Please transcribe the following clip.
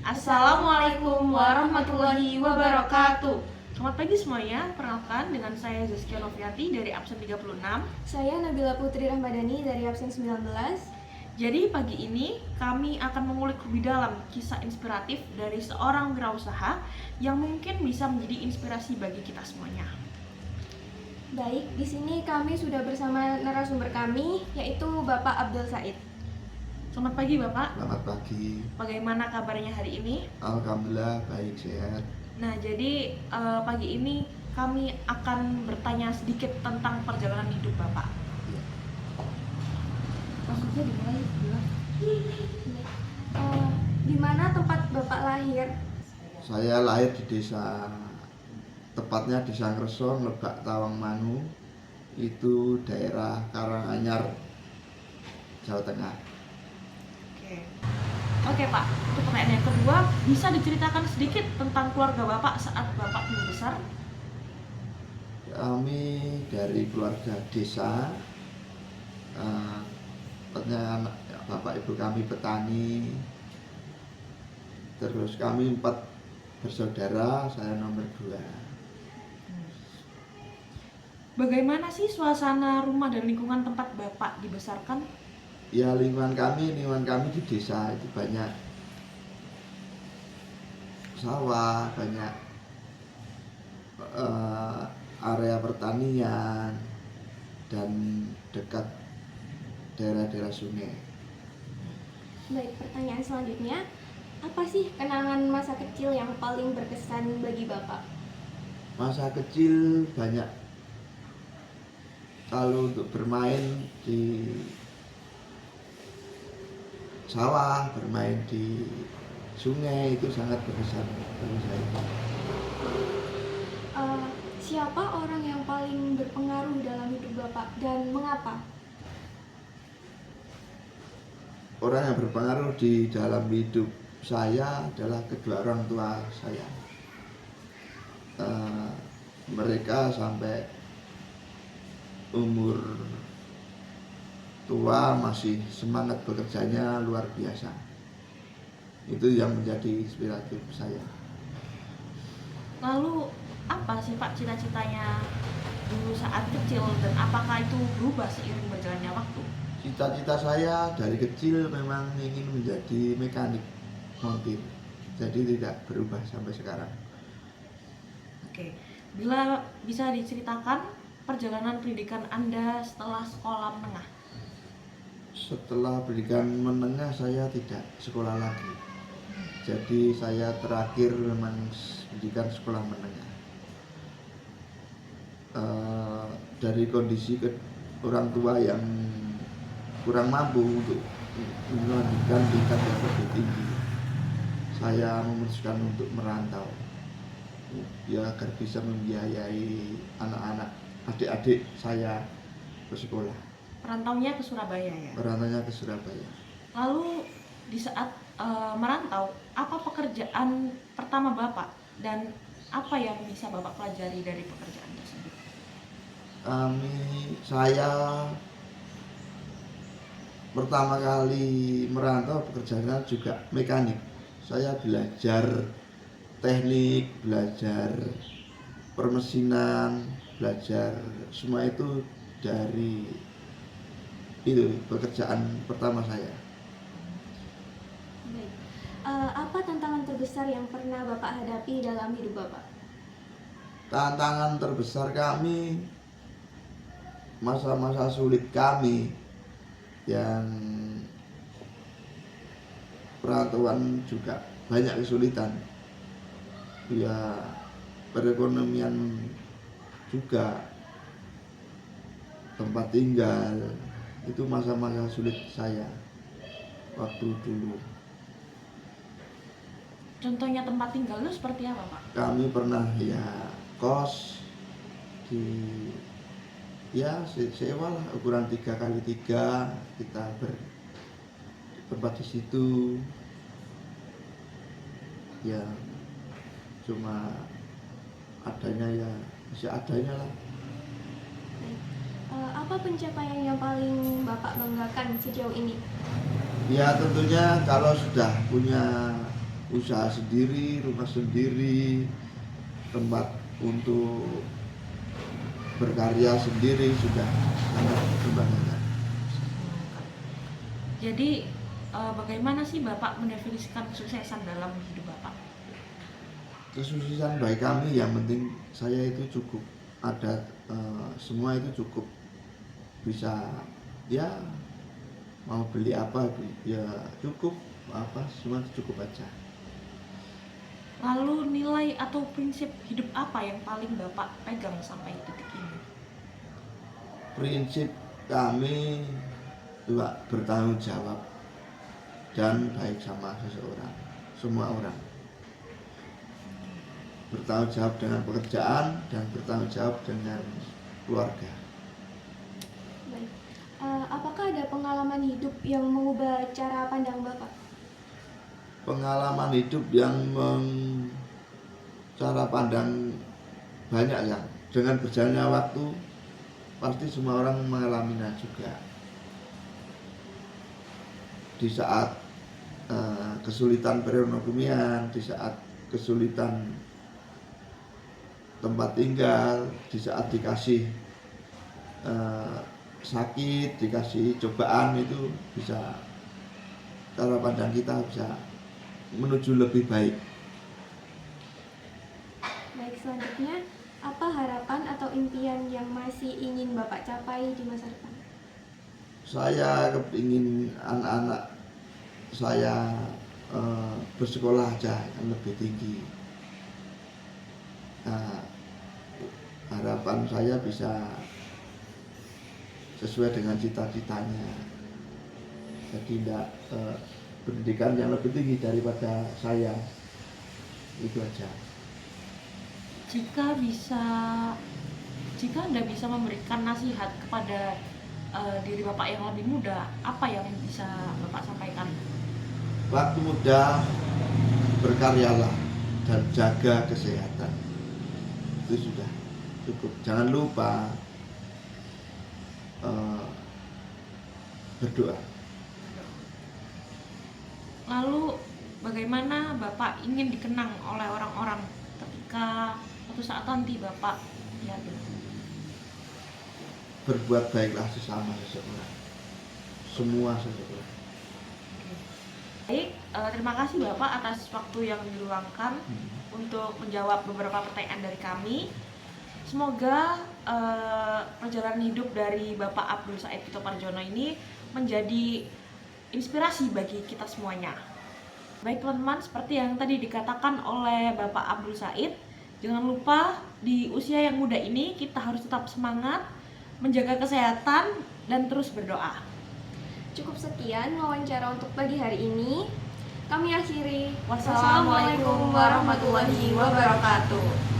Assalamualaikum warahmatullahi wabarakatuh. Selamat pagi semuanya, perkenalkan dengan saya Zaskia Noviati dari absen 36. Saya Nabila Putri Rahmadani dari absen 19. Jadi pagi ini kami akan mengulik lebih dalam kisah inspiratif dari seorang wirausaha yang mungkin bisa menjadi inspirasi bagi kita semuanya. Baik, di sini kami sudah bersama narasumber kami, yaitu Bapak Abdul Said. Selamat pagi Bapak. Selamat pagi. Bagaimana kabarnya hari ini? Alhamdulillah baik, sehat. Nah, jadi pagi ini kami akan bertanya sedikit tentang perjalanan hidup Bapak. Ya. Maksudnya dimulai dulu. Di mana tempat Bapak lahir? Saya lahir di desa, tepatnya di Sangreso, Lebak Tawangmangu. Itu daerah Karanganyar, Jawa Tengah. Oke Pak, untuk pertanyaan yang kedua, bisa diceritakan sedikit tentang keluarga Bapak saat Bapak membesar? Kami dari keluarga desa, tepatnya bapak ibu kami petani. Terus kami 4 bersaudara, saya nomor 2. Bagaimana sih suasana rumah dan lingkungan tempat Bapak dibesarkan? Ya, lingkungan kami di desa itu banyak sawah, banyak area pertanian, dan dekat daerah-daerah sungai. Baik, pertanyaan selanjutnya, apa sih kenangan masa kecil yang paling berkesan bagi Bapak? Masa kecil banyak, kalau untuk bermain di sawah, bermain di sungai itu sangat berkesan bagi saya. Siapa orang yang paling berpengaruh dalam hidup Bapak dan mengapa? Orang yang berpengaruh di dalam hidup saya adalah kedua orang tua saya. Mereka sampai umur tua masih semangat bekerjanya luar biasa. Itu yang menjadi inspiratif saya. Lalu apa sih Pak cita-citanya dulu saat kecil dan apakah itu berubah seiring berjalannya waktu? Cita-cita saya dari kecil memang ingin menjadi mekanik montir, jadi tidak berubah sampai sekarang. Oke, bila bisa diceritakan perjalanan pendidikan Anda setelah sekolah menengah? Setelah pendidikan menengah saya tidak sekolah lagi, jadi saya terakhir memang pendidikan sekolah menengah. Dari kondisi orang tua yang kurang mampu untuk melanjutkan tingkat yang lebih tinggi, saya memutuskan untuk merantau, ya agar bisa membiayai anak-anak adik-adik saya bersekolah. Perantaunya ke Surabaya ya? Perantaunya ke Surabaya. Lalu di saat merantau, apa pekerjaan pertama Bapak dan apa yang bisa Bapak pelajari dari pekerjaan tersebut? Saya pertama kali merantau pekerjaannya juga mekanik. Saya belajar teknik, belajar permesinan, belajar semua itu dari itu pekerjaan pertama saya. Baik. Apa tantangan terbesar yang pernah Bapak hadapi dalam hidup Bapak? Tantangan terbesar kami, masa-masa sulit kami yang perantauan juga banyak kesulitan, ya perekonomian juga, tempat tinggal, itu masa-masa sulit saya waktu dulu. Contohnya tempat tinggal itu seperti apa Pak? Kami pernah ya kos di, ya sewa lah, ukuran 3x3, kita bertempat di situ, ya cuma adanya, ya masih adanya lah. Apa pencapaian yang paling Bapak banggakan sejauh ini? Ya tentunya kalau sudah punya usaha sendiri, rumah sendiri, tempat untuk berkarya sendiri, sudah sangat membanggakan. Jadi bagaimana sih Bapak mendefinisikan kesuksesan dalam hidup Bapak? Kesuksesan bagi kami yang penting saya itu cukup ada, semua itu cukup, bisa ya mau beli apa ya cukup, apa semua cukup aja. Lalu nilai atau prinsip hidup apa yang paling Bapak pegang sampai detik ini? Prinsip kami juga bertanggung jawab dan baik sama seseorang, semua orang. Bertanggung jawab dengan pekerjaan dan bertanggung jawab dengan keluarga. Baik. Apakah ada pengalaman hidup yang mengubah cara pandang Bapak? Pengalaman hidup yang cara pandang banyak ya. Dengan berjalannya waktu pasti semua orang mengalaminya juga. Di saat kesulitan perekonomian, di saat kesulitan tempat tinggal, di saat dikasih sakit, dikasih cobaan, itu bisa cara pandang kita bisa menuju lebih baik. Baik, selanjutnya, apa harapan atau impian yang masih ingin Bapak capai di masa depan? Saya kepingin anak-anak saya bersekolah aja yang lebih tinggi. Nah, harapan saya bisa sesuai dengan cita-citanya. Jadi tidak pendidikan yang lebih tinggi daripada saya, itu aja. Jika Anda bisa memberikan nasihat kepada diri Bapak yang lebih muda, apa yang bisa Bapak sampaikan? Waktu muda berkaryalah dan jaga kesehatan, itu sudah cukup. Jangan lupa berdoa. Lalu bagaimana Bapak ingin dikenang oleh orang-orang ketika suatu saat nanti Bapak Berbuat baiklah sesama seseorang, semua seseorang. Baik, terima kasih Bapak atas waktu yang diluangkan untuk menjawab beberapa pertanyaan dari kami. Semoga perjalanan hidup dari Bapak Abdul Said Kito Parjono ini menjadi inspirasi bagi kita semuanya. Baik teman-teman, seperti yang tadi dikatakan oleh Bapak Abdul Said, jangan lupa di usia yang muda ini kita harus tetap semangat, menjaga kesehatan, dan terus berdoa. Cukup sekian wawancara untuk pagi hari ini. Kami akhiri. Wassalamualaikum warahmatullahi wabarakatuh.